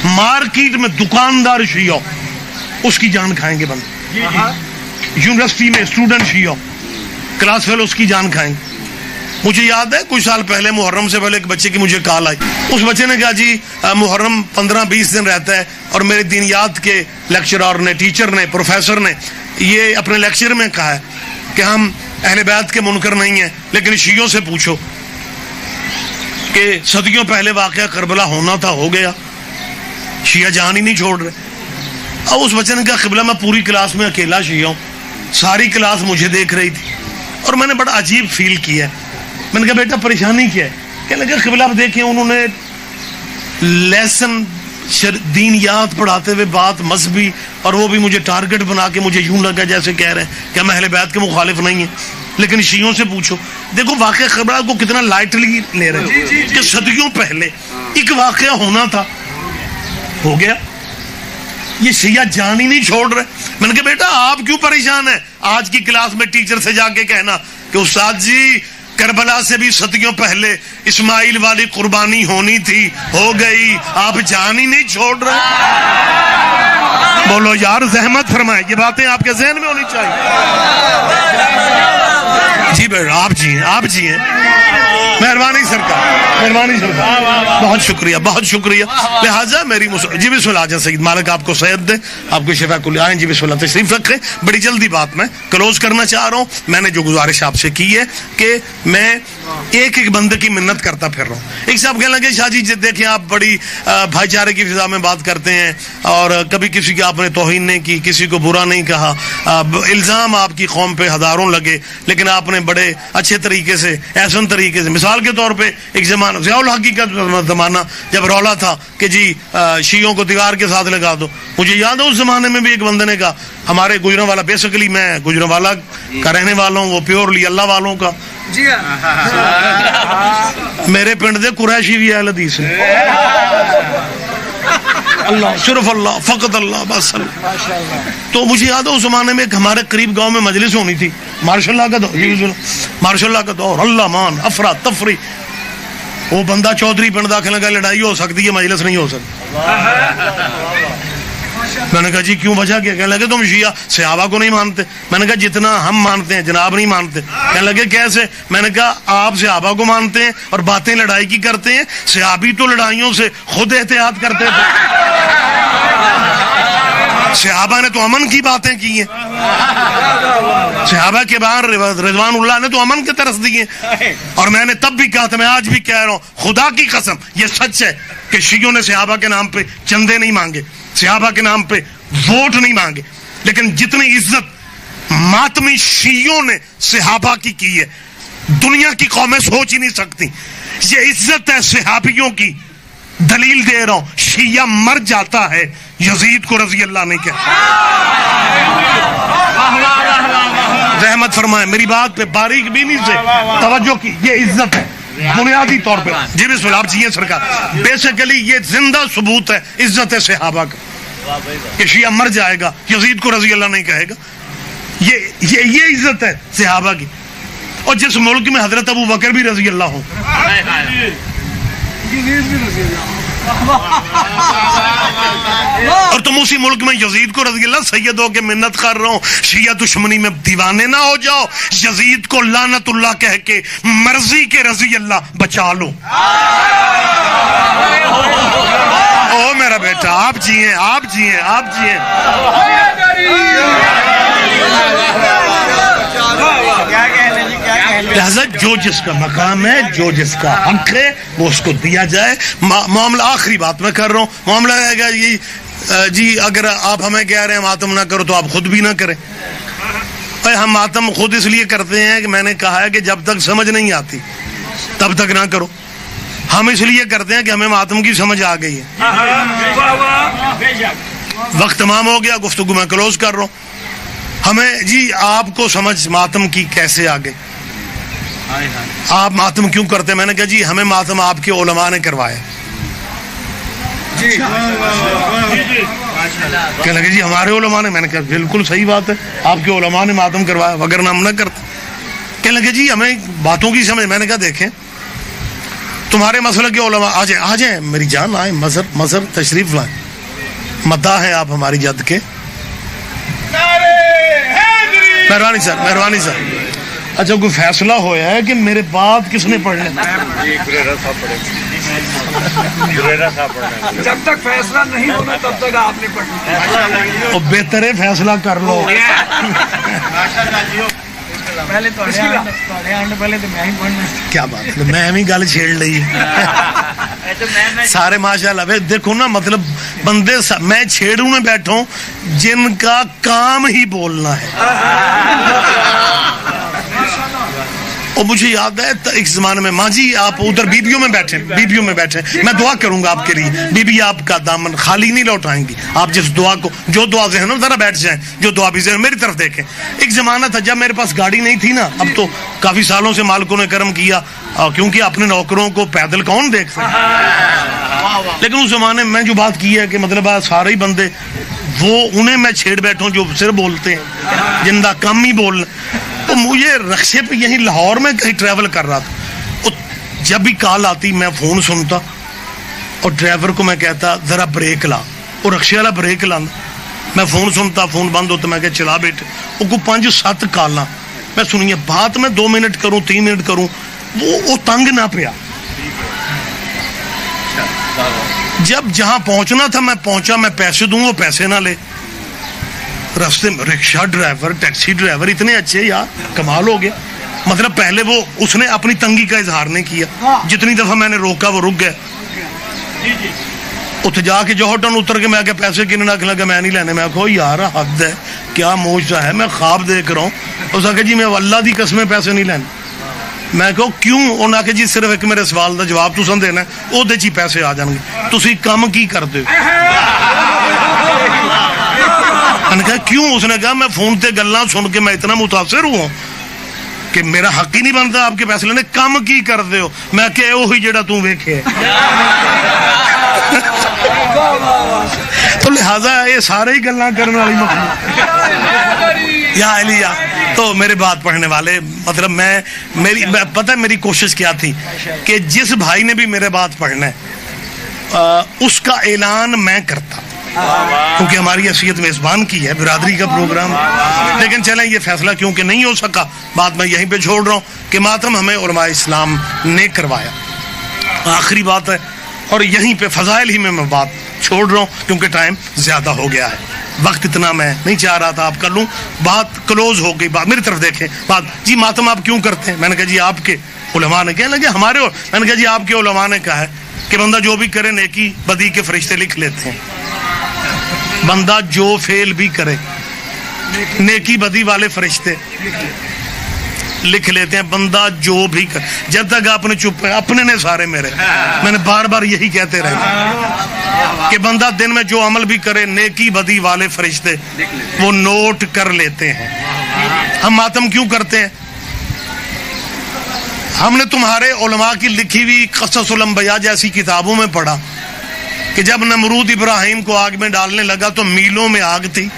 Market میں دکاندار شیعہ اس کی جان کھائیں گے بندے، یونیورسٹی میں اسٹوڈنٹ شیعہ کلاس فیلو اس کی جان کھائیں گے۔ مجھے یاد ہے کچھ سال پہلے محرم سے پہلے ایک بچے کی مجھے کال آئی، اس بچے نے کہا جی محرم 15-20 دن رہتا ہے اور میرے دینیات کے لیکچرر نے، ٹیچر نے، پروفیسر نے یہ اپنے لیکچر میں کہا ہے کہ ہم اہل بیت کے منکر نہیں ہیں، لیکن شیعوں سے پوچھو کہ صدیوں پہلے واقعہ کربلا ہونا تھا، ہو گیا، شیعہ جان ہی نہیں چھوڑ رہے۔ اب اس بچے نے کہا قبلہ میں پوری کلاس میں اکیلا شیعہ ہوں، ساری کلاس مجھے دیکھ رہی تھی اور میں نے بڑا عجیب فیل کیا۔ میں نے کہا بیٹا پریشانی کیا ہے؟ کہنے لگا قبلہ آپ دیکھیں انہوں نے لیسن دینیات پڑھاتے ہوئے بات مذہبی، اور وہ بھی مجھے ٹارگٹ بنا کے مجھے یوں لگا جیسے کہہ رہے ہیں کہ ہم اہل بیت کے مخالف نہیں ہیں، لیکن شیعوں سے پوچھو۔ دیکھو واقعہ قبلہ کو کتنا لائٹلی لے رہے ہیں کہ صدیوں پہلے ایک واقعہ ہونا تھا، ہو گیا، یہ شیعہ جان ہی نہیں چھوڑ رہے۔ میں نے کہا بیٹا آپ کیوں پریشان ہیں؟ آج کی کلاس میں ٹیچر سے جا کے کہنا کہ استاد جی کربلا سے بھی صدیوں پہلے اسماعیل والی قربانی ہونی تھی، ہو گئی، آپ جان ہی نہیں چھوڑ رہے۔ بولو یار زحمت فرمائے، یہ باتیں آپ کے ذہن میں ہونی چاہیے۔ جی بیٹا آپ جی ہیں، آپ جی ہیں، مہربانی سرکار، مہربانی سرکار، بہت شکریہ، بہت شکریہ۔ لہٰذا میری جی بسم اللہ جان سید مالک آپ کو صحت دے، آپ کو شفا کل آئیں، جی بسم اللہ تشریف رکھیں۔ بڑی جلدی بات میں کلوز کرنا چاہ رہا ہوں۔ میں نے جو گزارش آپ سے کی ہے کہ میں ایک ایک بندے کی منت کرتا پھر رہا ہوں۔ ایک صاحب کہنے لگے شاہ جی دیکھیں آپ بڑی بھائی چارے کی فضا میں بات کرتے ہیں اور کبھی کسی کی آپ نے توہین نہیں کی، کسی کو برا نہیں کہا، الزام آپ کی قوم پہ ہزاروں لگے، لیکن آپ نے بڑے اچھے طریقے سے، احسن طریقے سے، مثال کے طور پہ ایک زمانہ ضیاء الحق کا زمانہ جب رولا تھا کہ جی شیعوں کو دیوار کے ساتھ لگا دو، مجھے یاد ہے اس زمانے میں بھی ایک بندے نے کہا ہمارے گجرانوالہ، بیسیکلی میں گجرانوالہ کا رہنے والا ہوں، وہ پیورلی اللہ والوں کا، میرے پنڈ دے قریشی بھی اہل حدیث ہیں، اللہ صرف اللہ فقط اللہ بس اللہ۔ تو مجھے یاد ہے اس زمانے میں ہمارے قریب گاؤں میں مجلس ہونی تھی، ماشاء اللہ کا دور، ماشاء اللہ کا دور، اللہ مان افرا تفری، وہ بندہ چودھری پنڈ داخل لگا لڑائی ہو سکتی ہے، مجلس نہیں ہو سکتی۔ میں نے کہا جی کیوں وجہ کیا؟ کہنے لگے تم شیعہ صحابہ کو نہیں مانتے۔ میں نے کہا جتنا ہم مانتے ہیں جناب نہیں مانتے۔ کہنے لگے کیسے؟ میں نے کہا آپ صحابہ کو مانتے ہیں اور باتیں لڑائی کی کرتے ہیں، صحابی تو لڑائیوں سے خود احتیاط کرتے تھے، صحابہ نے تو امن کی باتیں کی ہیں، صحابہ کے بعد رضوان اللہ نے تو امن کے طرف دیے۔ اور میں نے تب بھی کہا تھا، میں آج بھی کہہ رہا ہوں، خدا کی قسم یہ سچ ہے کہ شیعوں نے صحابہ کے نام پہ چندے نہیں مانگے، صحابہ کے نام پہ ووٹ نہیں مانگے، لیکن جتنی عزت ماتمی شیعوں نے صحابہ کی ہے دنیا کی قومیں سوچ ہی نہیں سکتی۔ یہ عزت ہے صحابیوں کی، دلیل دے رہا ہوں، شیعہ مر جاتا ہے یزید کو رضی اللہ نہیں کہتا۔ رحمت فرمائے، میری بات پہ باریک بینی سے توجہ کی، یہ عزت ہے بنیادی طور پہ۔ جی بسم اللہ آپ جی ہیں سرکار، بیسیکلی یہ زندہ ثبوت ہے عزت ہے صحابہ کا کہ شیعہ مر جائے گا یزید کو رضی اللہ نہیں کہے گا، یہ عزت ہے صحابہ کی۔ اور جس ملک میں حضرت ابو بکر بھی رضی اللہ ہوں، اور تم اسی ملک میں یزید کو رضی اللہ سید ہو کے منت کر رہا ہوں، شیعہ دشمنی میں دیوانے نہ ہو جاؤ، یزید کو لعنت اللہ کہہ کے مرضی کے رضی اللہ بچا لو۔ او میرا بیٹا آپ جی ہیں، آپ جی ہیں، آپ جی ہیں۔ لہذا جو جس کا مقام ہے، جو جس کا حق ہے وہ اس کو دیا جائے۔ معاملہ آخری بات میں کر رہا ہوں، معاملہ ہے کہ جی اگر آپ ہمیں کہہ رہے ہیں ماتم نہ کرو تو آپ خود بھی نہ کریں۔ ہم ماتم خود اس لیے کرتے ہیں کہ میں نے کہا ہے کہ جب تک سمجھ نہیں آتی تب تک نہ کرو۔ ہم اس لیے کرتے ہیں کہ ہمیں ماتم کی سمجھ آ گئی ہے۔ وقت تمام ہو گیا، گفتگو میں کلوز کر رہا ہوں۔ ہمیں جی آپ کو سمجھ ماتم کی کیسے آ گئی؟ آپ ماتم کیوں کرتے ہیں؟ میں نے کہا جی ہمیں ماتم آپ کے علماء نے کروایا۔ کہنے لگے جی ہمارے علماء نے۔ میں نے کہا بالکل صحیح بات ہے، آپ کے علماء نے ماتم کروایا، وگرنہ ہم نہ کرتے۔ کہنے لگے جی ہمیں باتوں کی سمجھ۔ میں نے کہا دیکھیں تمہارے مسئلے کے علماء آ جائیں میری جان، آئیں مظہر تشریف لائیں، مداح ہیں آپ ہماری جد کے. مہربانی صاحب. اچھا کوئی فیصلہ ہوا ہے کہ میرے بعد کس نے پڑھنا؟ جب تک فیصلہ نہیں ہونا تب تک آپ نے پڑھنا. تو بہتر ہے فیصلہ کر لو. کیا بات ہے، میں بھی گل چھیڑ لی سارے ماشاءاللہ. دیکھو نا مطلب بندے میں چھیڑوں میں بیٹھوں جن کا کام ہی بولنا ہے. اور مجھے یاد ہے ایک زمانے میں ماں جی آپ ادھر بیبیوں میں بیٹھے میں دعا کروں گا آپ کے لیے. بیبی آپ کا دامن خالی نہیں لوٹائیں گی. آپ جس دعا کو جو دعا ذہن میں ذرا بیٹھ جائیں، جو دعا بھی ذہن میری طرف دیکھیں. ایک زمانہ تھا جب میرے پاس گاڑی نہیں تھی نا، اب تو کافی سالوں سے مالکوں نے کرم کیا کیونکہ اپنے نوکروں کو پیدل کون دیکھ سکتا. لیکن اس زمانے میں جو بات کی ہے کہ مطلب سارے ہی بندے وہ انہیں میں چھیڑ بیٹھوں جو صرف بولتے ہیں، جن کا کم ہی بولنا. تو مجھے رکشے پہ یہیں لاہور میں کہیں ٹریول کر رہا تھا، جب بھی کال آتی میں فون سنتا اور ڈرائیور کو میں کہتا ذرا بریک لا، اور رکشے والا بریک لانا. میں فون سنتا، فون بند ہوتا، میں کہ چلا بیٹھے. وہ کو 5-7 کالاں میں سنیے، بات میں 2 منٹ کروں 3 منٹ کروں، وہ تنگ نہ پیا. جب جہاں پہنچنا تھا میں پہنچا، میں پیسے دوں وہ پیسے نہ لے. راستے میں رکشہ ڈرائیور، ٹیکسی ڈرائیور اتنے اچھے، یار کمال ہو گیا. مطلب پہلے وہ اس نے اپنی تنگی کا اظہار نہیں کیا، جتنی دفعہ میں نے روکا وہ رک گئے. اتنے جا کے جو ہوٹل اتر کے میں کہ پیسے کن رکھ لگا، میں نہیں لینے. میں کہو یار حد ہے، کیا موجہ ہے، میں خواب دیکھ رہا ہوں. اس آ کہ جی میں اللہ دی قسم پیسے نہیں لینے. میں کہو کیوں؟ انہوں نے کہ جی صرف ایک میرے سوال کا جواب تساں دینا ہے، وہ چی پیسے آ جان گے. تسی کم کی کرتے ہو؟ میں نے کہا کیوں؟ اس نے کہا میں فون تے گلاں سن کے میں اتنا متاثر ہوں کہ میرا حق ہی نہیں بنتا آپ کے پیسے لینے. کم کی کرتے ہو؟ میں کہ وہی جڑا توں ویکھے. تو لہذا یہ سارے ہی گلاں کرنے والی مخلوق یا علیہ. تو میرے بات پڑھنے والے مطلب پتہ میری کوشش کیا تھی کہ جس بھائی نے بھی میرے بات پڑھنا ہے اس کا اعلان میں کرتا، کیونکہ ہماری حیثیت میزبان کی ہے، برادری کا پروگرام. لیکن چلیں یہ فیصلہ کیونکہ نہیں ہو سکا، بات میں یہیں پہ چھوڑ رہا ہوں کہ ماتم ہمیں علماء اسلام نے کروایا. آخری بات ہے اور یہیں پہ فضائل ہی میں بات چھوڑ رہا ہوں کیونکہ ٹائم زیادہ ہو گیا ہے. وقت اتنا میں نہیں چاہ رہا تھا آپ کر لوں. بات کلوز ہو گئی. بات میری طرف دیکھیں. بات جی ماتم آپ کیوں کرتے ہیں؟ میں نے کہا جی آپ کے علماء نے. کہنے لگے ہمارے. میں نے کہا جی آپ کے علماء نے کہا ہے کہ بندہ جو بھی کرے نیکی بدی کے فرشتے لکھ لیتے ہیں. بندہ جو فعل بھی کرے نیکی بدی والے فرشتے لکھ لیتے ہیں. بندہ جو بھی کرے، جب تک آپ نے چپ ہے اپنے نے سارے میرے. میں نے بار بار یہی کہتے رہے کہ بندہ دن میں جو عمل بھی کرے نیکی بدی والے فرشتے وہ نوٹ کر لیتے ہیں. ہم ماتم کیوں کرتے ہیں؟ ہم نے تمہارے علماء کی لکھی ہوئی قصص الانبیاء جیسی کتابوں میں پڑھا کہ جب نمرود ابراہیم کو آگ میں ڈالنے لگا تو میلوں میں آگ تھی،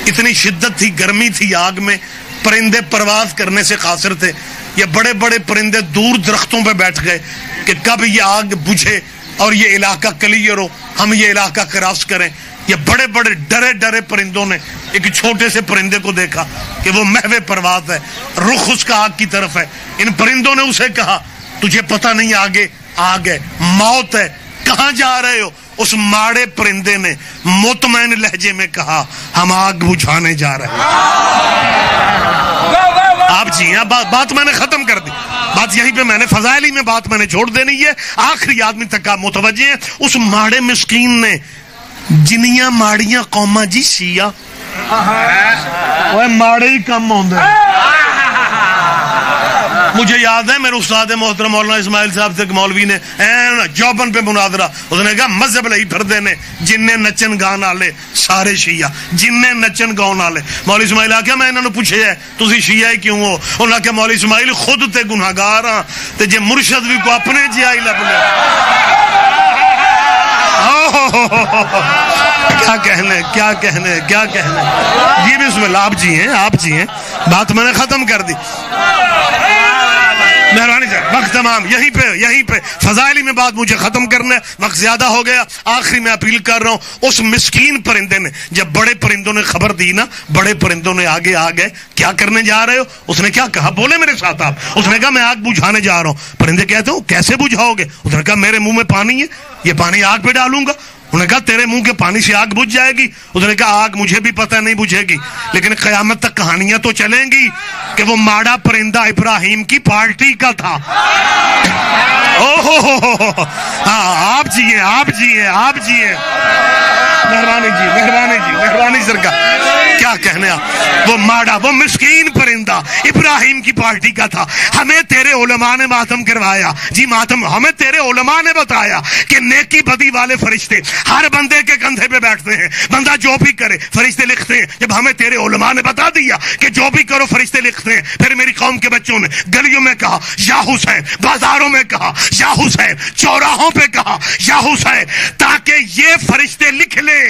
اتنی شدت تھی، گرمی تھی آگ میں، پرندے پرواز کرنے سے قاصر تھے. یہ بڑے بڑے پرندے دور درختوں پہ بیٹھ گئے کہ کب یہ آگ بجھے اور یہ علاقہ کلیئر ہو، ہم یہ علاقہ کراس کریں. یہ بڑے بڑے ڈرے ڈرے پرندوں نے ایک چھوٹے سے پرندے کو دیکھا کہ وہ محو پرواز ہے، رخ اس کا آگ کی طرف ہے. ان پرندوں نے اسے کہا تجھے پتہ نہیں آگے آگ ہے، موت ہے، کہاں جا رہے ہو؟ اس ماڑے پرندے نے مطمئن لہجے میں کہا ہم آگ بجھانے جا رہے ہیں. آپ جی ہاں بات میں نے ختم کر دی. بات یہیں پہ میں نے فضائل ہی میں بات میں نے چھوڑ دینی ہے. آخری آدمی تک آپ متوجہ ہیں. اس ماڑے مسکین نے جنیاں ماڑیاں قوماں جی شیعہ ماڑے ہی کم ہوندے. مجھے یاد ہے میرے استاد محترم مولانا اسماعیل صاحب سے مولوی نے جوبن پہ مناظرہ، اس نے کہا مذہب لئی پھردے نے جننے نچن گان والے سارے شیعہ، جننے نچن گاؤن والے. مولوی اسماعیل آخیا میں انہوں نے پوچھے ہے تسی شیعہ ہی کیوں ہو؟ انہوں نے کہا مولوی اسماعیل خود تے گناہگار ہاں تے جے مرشد بھی کو اپنے جہا ہی لب لے. کیا کہنے کیا کہنے کیا کہنے. جی بسم اللہ. آپ جی ہیں بات میں نے ختم کر دی. مہربانی سر، وقت تمام، یہیں پہ فضائلی میں بات مجھے ختم کرنا ہے، وقت زیادہ ہو گیا. آخری میں اپیل کر رہا ہوں، اس مسکین پرندے نے جب بڑے پرندوں نے خبر دی نا، بڑے پرندوں نے آگے آ گئے، کیا کرنے جا رہے ہو؟ اس نے کیا کہا؟ بولے میرے ساتھ آپ. اس نے کہا میں آگ بجھانے جا رہا ہوں. پرندے کہتے ہو کیسے بجھاؤ گے؟ اس نے کہا میرے منہ میں پانی ہے، یہ پانی آگ پہ ڈالوں گا. انہوں نے کہا تیرے منہ کے پانی سے آگ بجھ جائے گی. اس نے کہا آگ مجھے بھی پتہ نہیں بجھے گی، لیکن قیامت تک کہانیاں تو چلیں گی کہ وہ ماڑا پرندہ ابراہیم کی پارٹی کا تھا. ہاں آپ جیے. مہربانی سرکار، کیا کہنے آپ. وہ ماڑا، وہ مسکین پرندہ ابراہیم کی پارٹی کا تھا. ہمیں تیرے علماء نے ماتم کروایا جی، ماتم ہمیں تیرے علماء نے بتایا کہ نیکی بدی والے فرشتے ہر بندے کے کندھے پہ بیٹھتے ہیں، بندہ جو بھی کرے فرشتے لکھتے ہیں. جب ہمیں تیرے علماء نے بتا دیا کہ جو بھی کرو فرشتے لکھتے ہیں، پھر میری قوم کے بچوں نے گلیوں میں کہا یا حسین، بازاروں میں کہا یا حسین، چوراہوں پہ کہا یا حسین، تاکہ یہ فرشتے لکھ لیں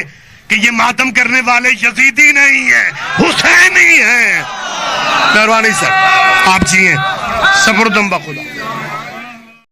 کہ یہ ماتم کرنے والے یزیدی نہیں ہیں، حسینی ہیں. مہربانی سر، آپ جی ہیں. سپردم بخدا.